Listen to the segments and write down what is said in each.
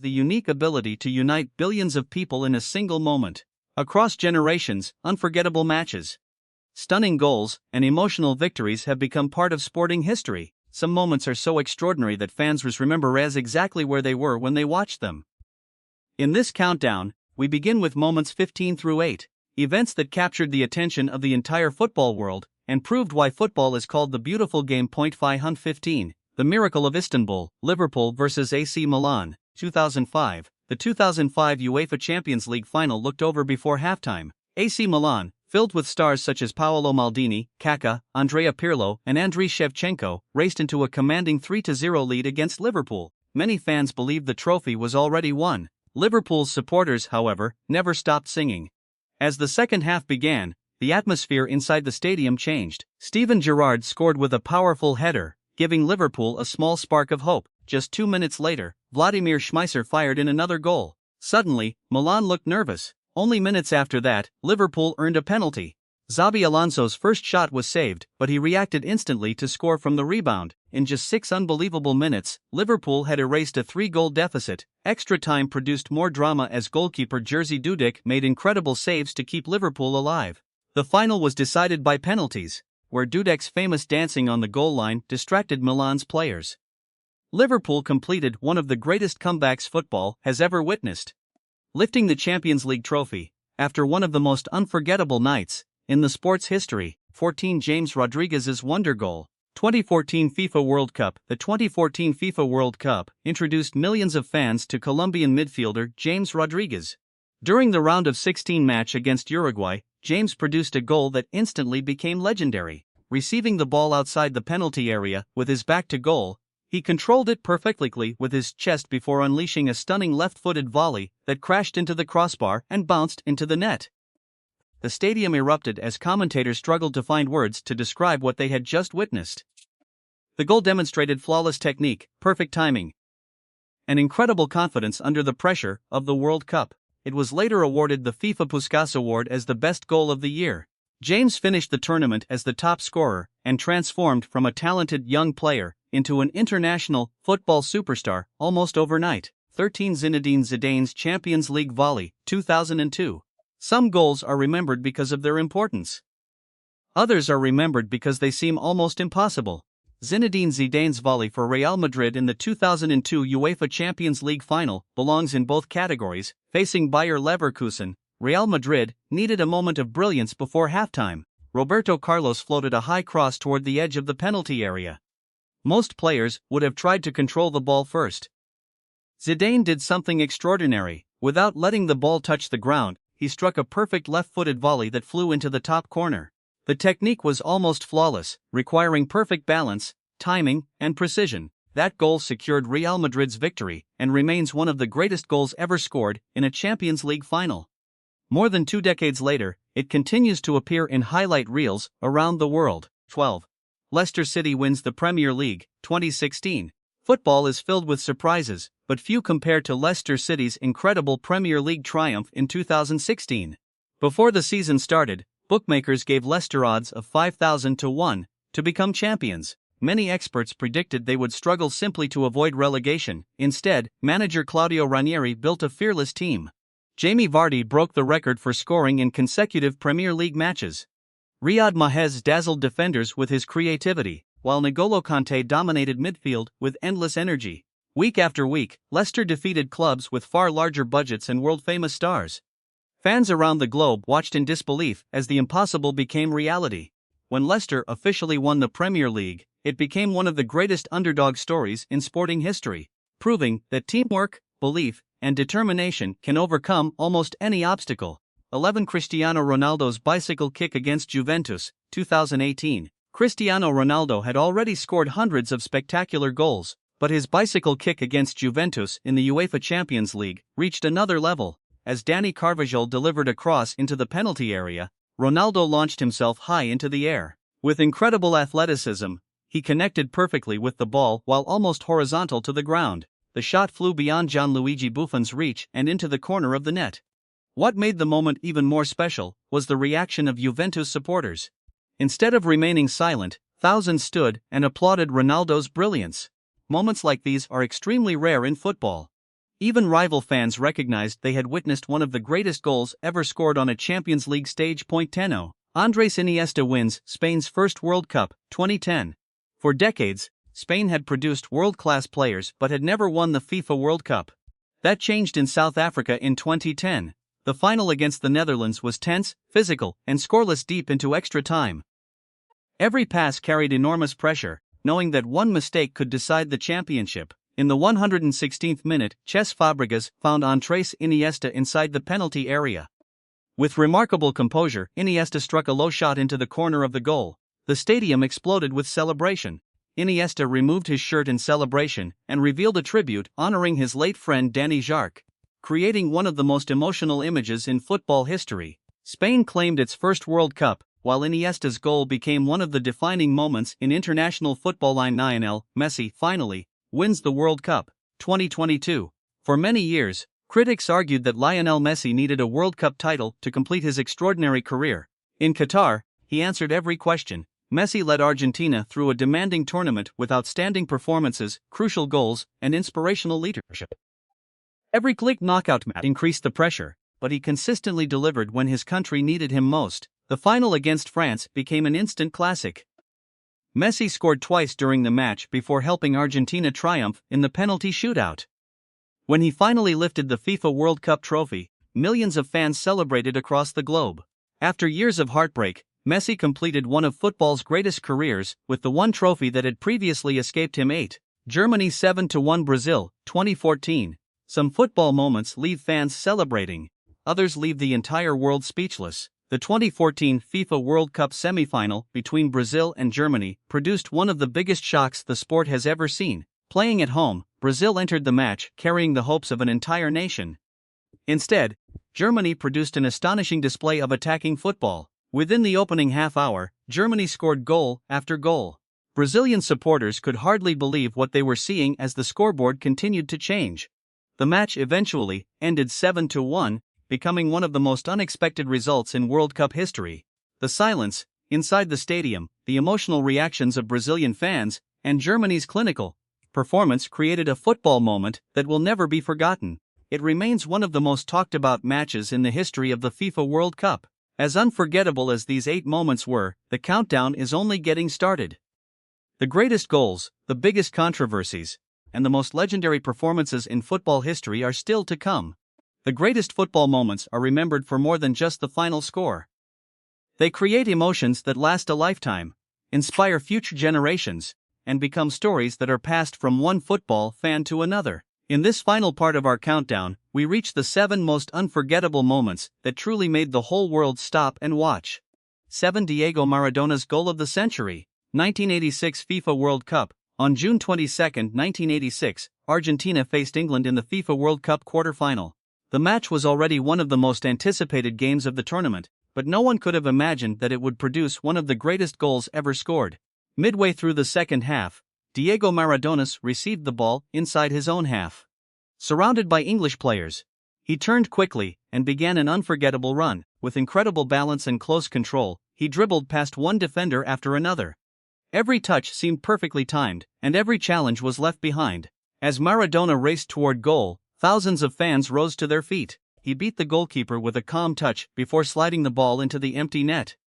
the unique ability to unite billions of people in a single moment. Across generations, unforgettable matches, stunning goals, and emotional victories have become part of sporting history. Some moments are so extraordinary that fans remember as exactly where they were when they watched them. In this countdown, we begin with moments 15 through 8, events that captured the attention of the entire football world and proved why football is called the beautiful game. 515, the miracle of Istanbul, Liverpool vs AC Milan, 2005. The 2005 UEFA Champions League final looked over before halftime. AC Milan, filled with stars such as Paolo Maldini, Kaká, Andrea Pirlo, and Andriy Shevchenko, raced into a commanding 3-0 lead against Liverpool. Many fans believed the trophy was already won. Liverpool's supporters, however, never stopped singing. As the second half began, the atmosphere inside the stadium changed. Steven Gerrard scored with a powerful header, giving Liverpool a small spark of hope. Just 2 minutes later, Vladimir Šmeiser fired in another goal. Suddenly, Milan looked nervous. Only minutes after that, Liverpool earned a penalty. Xabi Alonso's first shot was saved, but he reacted instantly to score from the rebound. In just 6 unbelievable minutes, Liverpool had erased a 3-goal deficit. Extra time produced more drama as goalkeeper Jerzy Dudek made incredible saves to keep Liverpool alive. The final was decided by penalties, where Dudek's famous dancing on the goal line distracted Milan's players. Liverpool completed one of the greatest comebacks football has ever witnessed, lifting the Champions League trophy after one of the most unforgettable nights in the sport's history. 14 James Rodríguez's wonder goal. 2014 FIFA World Cup. The 2014 FIFA World Cup introduced millions of fans to Colombian midfielder James Rodríguez. During the round of 16 match against Uruguay, James produced a goal that instantly became legendary. Receiving the ball outside the penalty area with his back to goal, he controlled it perfectly with his chest before unleashing a stunning left-footed volley that crashed into the crossbar and bounced into the net. The stadium erupted as commentators struggled to find words to describe what they had just witnessed. The goal demonstrated flawless technique, perfect timing, and incredible confidence under the pressure of the World Cup. It was later awarded the FIFA Puskás Award as the best goal of the year. James finished the tournament as the top scorer and transformed from a talented young player into an international football superstar almost overnight. 13 Zinedine Zidane's Champions League volley, 2002. Some goals are remembered because of their importance. Others are remembered because they seem almost impossible. Zinedine Zidane's volley for Real Madrid in the 2002 UEFA Champions League final belongs in both categories. Facing Bayer Leverkusen, Real Madrid needed a moment of brilliance before halftime. Roberto Carlos floated a high cross toward the edge of the penalty area. Most players would have tried to control the ball first. Zidane did something extraordinary. Without letting the ball touch the ground, he struck a perfect left-footed volley that flew into the top corner. The technique was almost flawless, requiring perfect balance, timing, and precision. That goal secured Real Madrid's victory and remains one of the greatest goals ever scored in a Champions League final. More than 2 decades later, it continues to appear in highlight reels around the world. 12. Leicester City wins the Premier League, 2016. Football is filled with surprises, but few compare to Leicester City's incredible Premier League triumph in 2016. Before the season started, bookmakers gave Leicester odds of 5,000 to 1 to become champions. Many experts predicted they would struggle simply to avoid relegation. Instead, manager Claudio Ranieri built a fearless team. Jamie Vardy broke the record for scoring in consecutive Premier League matches. Riyad Mahrez dazzled defenders with his creativity, while N'Golo Kanté dominated midfield with endless energy. Week after week, Leicester defeated clubs with far larger budgets and world-famous stars. Fans around the globe watched in disbelief as the impossible became reality. When Leicester officially won the Premier League, it became one of the greatest underdog stories in sporting history, proving that teamwork, belief, and determination can overcome almost any obstacle. 11 Cristiano Ronaldo's bicycle kick against Juventus, 2018. Cristiano Ronaldo had already scored hundreds of spectacular goals, but his bicycle kick against Juventus in the UEFA Champions League reached another level. As Dani Carvajal delivered a cross into the penalty area, Ronaldo launched himself high into the air. With incredible athleticism, he connected perfectly with the ball while almost horizontal to the ground. The shot flew beyond Gianluigi Buffon's reach and into the corner of the net. What made the moment even more special was the reaction of Juventus supporters. Instead of remaining silent, thousands stood and applauded Ronaldo's brilliance. Moments like these are extremely rare in football. Even rival fans recognized they had witnessed one of the greatest goals ever scored on a Champions League stage. 10. Andrés Iniesta wins Spain's first World Cup, 2010. For decades, Spain had produced world-class players but had never won the FIFA World Cup. That changed in South Africa in 2010. The final against the Netherlands was tense, physical, and scoreless deep into extra time. Every pass carried enormous pressure, knowing that one mistake could decide the championship. In the 116th minute, Cesc Fabregas found Andrés Iniesta inside the penalty area. With remarkable composure, Iniesta struck a low shot into the corner of the goal. The stadium exploded with celebration. Iniesta removed his shirt in celebration and revealed a tribute honoring his late friend Danny Jarque, creating one of the most emotional images in football history. Spain claimed its first World Cup, while Iniesta's goal became one of the defining moments in international football. Lionel Messi finally wins the World Cup, 2022. For many years, critics argued that Lionel Messi needed a World Cup title to complete his extraordinary career. In Qatar, he answered every question. Messi led Argentina through a demanding tournament with outstanding performances, crucial goals, and inspirational leadership. Every click knockout match increased the pressure, but he consistently delivered when his country needed him most. The final against France became an instant classic. Messi scored twice during the match before helping Argentina triumph in the penalty shootout. When he finally lifted the FIFA World Cup trophy, millions of fans celebrated across the globe. After years of heartbreak, Messi completed one of football's greatest careers with the one trophy that had previously escaped him. 8. Germany 7-1 Brazil, 2014. Some football moments leave fans celebrating. Others leave the entire world speechless. The 2014 FIFA World Cup semi-final between Brazil and Germany produced one of the biggest shocks the sport has ever seen. Playing at home, Brazil entered the match carrying the hopes of an entire nation. Instead, Germany produced an astonishing display of attacking football. Within the opening half hour, Germany scored goal after goal. Brazilian supporters could hardly believe what they were seeing as the scoreboard continued to change. The match eventually ended 7-1, becoming one of the most unexpected results in World Cup history. The silence inside the stadium, the emotional reactions of Brazilian fans, and Germany's clinical performance created a football moment that will never be forgotten. It remains one of the most talked about matches in the history of the FIFA World Cup. As unforgettable as these 8 moments were, the countdown is only getting started. The greatest goals, the biggest controversies, and the most legendary performances in football history are still to come. The greatest football moments are remembered for more than just the final score. They create emotions that last a lifetime, inspire future generations, and become stories that are passed from one football fan to another. In this final part of our countdown, we reach the 7 most unforgettable moments that truly made the whole world stop and watch. 7. Diego Maradona's goal of the century. 1986 FIFA World Cup. On June 22, 1986, Argentina faced England in the FIFA World Cup quarter-final. The match was already one of the most anticipated games of the tournament, but no one could have imagined that it would produce one of the greatest goals ever scored. Midway through the second half, Diego Maradona received the ball inside his own half. Surrounded by English players, he turned quickly and began an unforgettable run. With incredible balance and close control, he dribbled past one defender after another. Every touch seemed perfectly timed, and every challenge was left behind. As Maradona raced toward goal, thousands of fans rose to their feet. He beat the goalkeeper with a calm touch before sliding the ball into the empty net.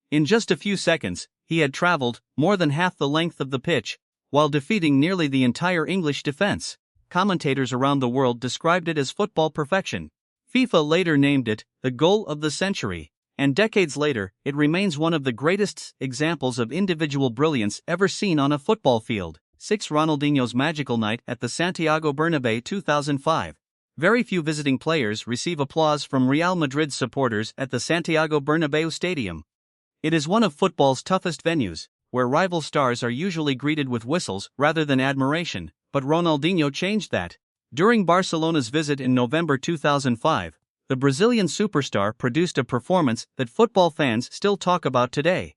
In just a few seconds, he had traveled more than half the length of the pitch, while defeating nearly the entire English defense. Commentators around the world described it as football perfection. FIFA later named it the goal of the century, and decades later, it remains one of the greatest examples of individual brilliance ever seen on a football field. 6. Ronaldinho's magical night at the Santiago Bernabéu 2005. Very few visiting players receive applause from Real Madrid supporters at the Santiago Bernabéu Stadium. It is one of football's toughest venues, where rival stars are usually greeted with whistles rather than admiration, but Ronaldinho changed that. During Barcelona's visit in November 2005, the Brazilian superstar produced a performance that football fans still talk about today.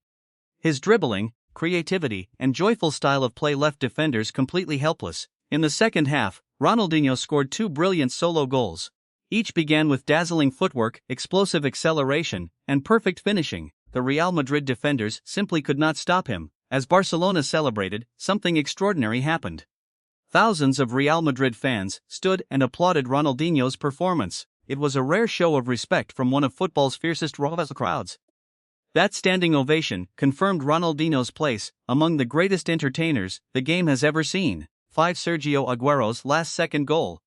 His dribbling, creativity, and joyful style of play left defenders completely helpless. In the second half, Ronaldinho scored 2 brilliant solo goals. Each began with dazzling footwork, explosive acceleration, and perfect finishing. The Real Madrid defenders simply could not stop him. As Barcelona celebrated, something extraordinary happened. Thousands of Real Madrid fans stood and applauded Ronaldinho's performance. It was a rare show of respect from one of football's fiercest rival crowds. That standing ovation confirmed Ronaldinho's place among the greatest entertainers the game has ever seen. 5. Sergio Agüero's last-second goal.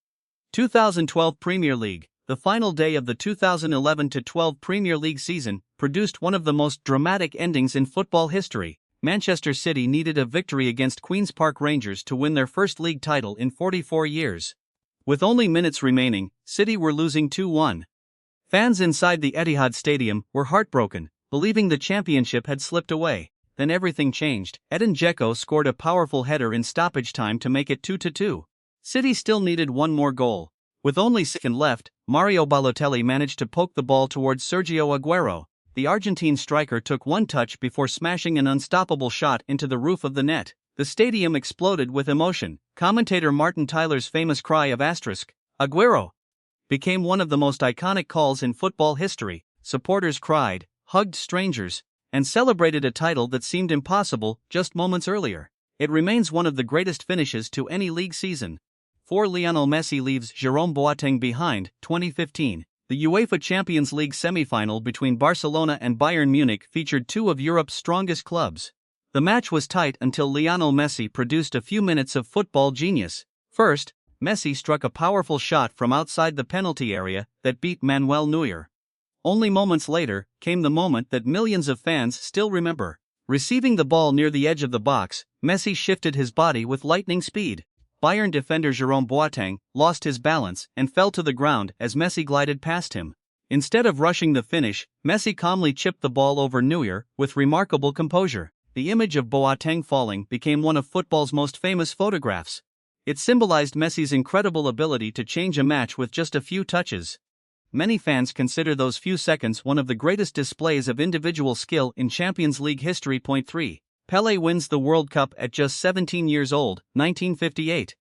2012 Premier League. The final day of the 2011-12 Premier League season produced one of the most dramatic endings in football history. Manchester City needed a victory against Queen's Park Rangers to win their first league title in 44 years. With only minutes remaining, City were losing 2-1. Fans inside the Etihad Stadium were heartbroken, believing the championship had slipped away. Then everything changed. Edin Dzeko scored a powerful header in stoppage time to make it 2-2. City still needed one more goal. With only a second left, Mario Balotelli managed to poke the ball towards Sergio Agüero. The Argentine striker took one touch before smashing an unstoppable shot into the roof of the net. The stadium exploded with emotion. Commentator Martin Tyler's famous cry of *Agüero became one of the most iconic calls in football history. Supporters cried, hugged strangers, and celebrated a title that seemed impossible just moments earlier. It remains one of the greatest finishes to any league season. 4. Lionel Messi leaves Jérôme Boateng behind. 2015. The UEFA Champions League semi-final between Barcelona and Bayern Munich featured two of Europe's strongest clubs. The match was tight until Lionel Messi produced a few minutes of football genius. First, Messi struck a powerful shot from outside the penalty area that beat Manuel Neuer. Only moments later came the moment that millions of fans still remember. Receiving the ball near the edge of the box, Messi shifted his body with lightning speed. Bayern defender Jérôme Boateng lost his balance and fell to the ground as Messi glided past him. Instead of rushing the finish, Messi calmly chipped the ball over Neuer with remarkable composure. The image of Boateng falling became one of football's most famous photographs. It symbolized Messi's incredible ability to change a match with just a few touches. Many fans consider those few seconds one of the greatest displays of individual skill in Champions League history. 3. Pelé wins the World Cup at just 17 years old, 1958.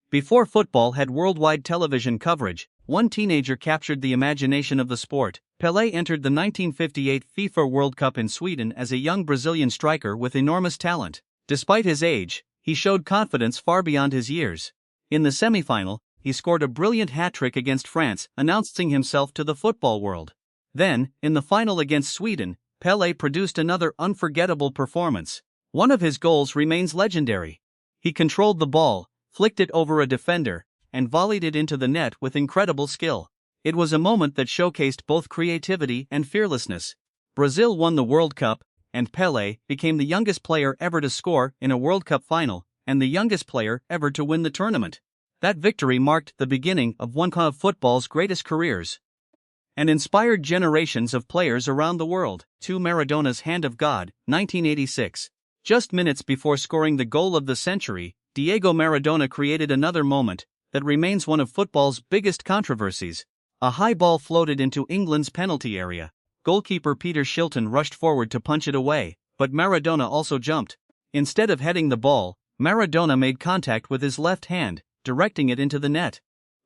Before football had worldwide television coverage, one teenager captured the imagination of the sport. Pelé entered the 1958 FIFA World Cup in Sweden as a young Brazilian striker with enormous talent. Despite his age, he showed confidence far beyond his years. In the semi-final, he scored a brilliant hat-trick against France, announcing himself to the football world. Then, in the final against Sweden, Pelé produced another unforgettable performance. One of his goals remains legendary. He controlled the ball, flicked it over a defender, and volleyed it into the net with incredible skill. It was a moment that showcased both creativity and fearlessness. Brazil won the World Cup, and Pelé became the youngest player ever to score in a World Cup final, and the youngest player ever to win the tournament. That victory marked the beginning of one of football's greatest careers and inspired generations of players around the world. 2. Maradona's Hand of God, 1986. Just minutes before scoring the goal of the century, Diego Maradona created another moment that remains one of football's biggest controversies. A high ball floated into England's penalty area. Goalkeeper Peter Shilton rushed forward to punch it away, but Maradona also jumped. Instead of heading the ball, Maradona made contact with his left hand, directing it into the net.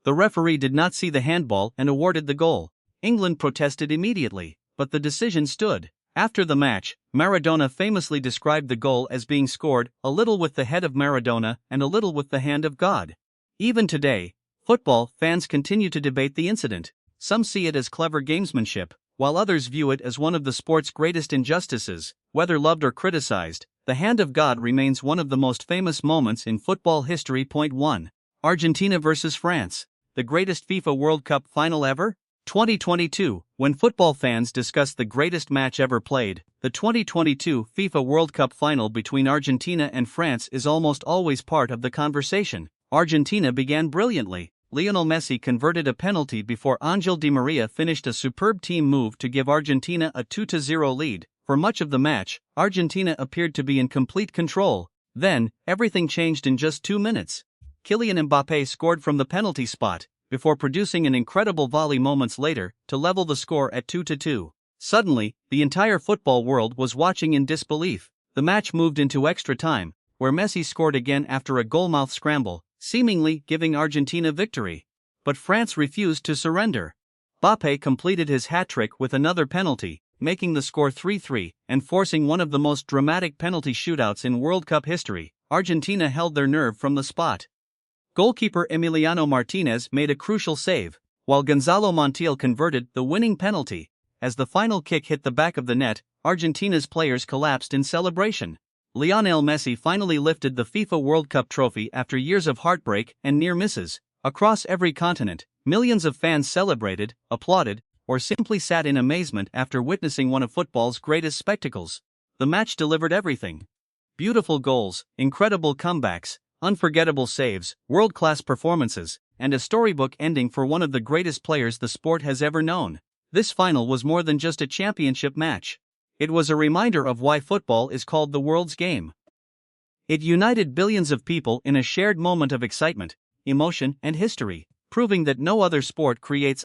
The referee did not see the handball and awarded the goal. England protested immediately, but the decision stood. After the match, Maradona famously described the goal as being scored a little with the head of Maradona and a little with the hand of God. Even today, football fans continue to debate the incident. Some see it as clever gamesmanship, while others view it as one of the sport's greatest injustices. Whether loved or criticized, the hand of God remains one of the most famous moments in football history. 1. Argentina vs France, the greatest FIFA World Cup final ever? 2022. When football fans discuss the greatest match ever played, the 2022 FIFA World Cup final between Argentina and France is almost always part of the conversation. Argentina began brilliantly. Lionel Messi converted a penalty before Angel Di Maria finished a superb team move to give Argentina a 2-0 lead. For much of the match, Argentina appeared to be in complete control. Then, everything changed in just 2 minutes. Kylian Mbappé scored from the penalty spot, before producing an incredible volley moments later to level the score at 2-2. Suddenly, the entire football world was watching in disbelief. The match moved into extra time, where Messi scored again after a goalmouth scramble, seemingly giving Argentina victory. But France refused to surrender. Mbappé completed his hat-trick with another penalty, making the score 3-3 and forcing one of the most dramatic penalty shootouts in World Cup history. Argentina held their nerve from the spot. Goalkeeper Emiliano Martinez made a crucial save, while Gonzalo Montiel converted the winning penalty. As the final kick hit the back of the net, Argentina's players collapsed in celebration. Lionel Messi finally lifted the FIFA World Cup trophy after years of heartbreak and near misses. Across every continent, millions of fans celebrated, applauded, or simply sat in amazement after witnessing one of football's greatest spectacles. The match delivered everything: beautiful goals, incredible comebacks, unforgettable saves, world-class performances, and a storybook ending for one of the greatest players the sport has ever known. This final was more than just a championship match. It was a reminder of why football is called the world's game. It united billions of people in a shared moment of excitement, emotion, and history, proving that no other sport creates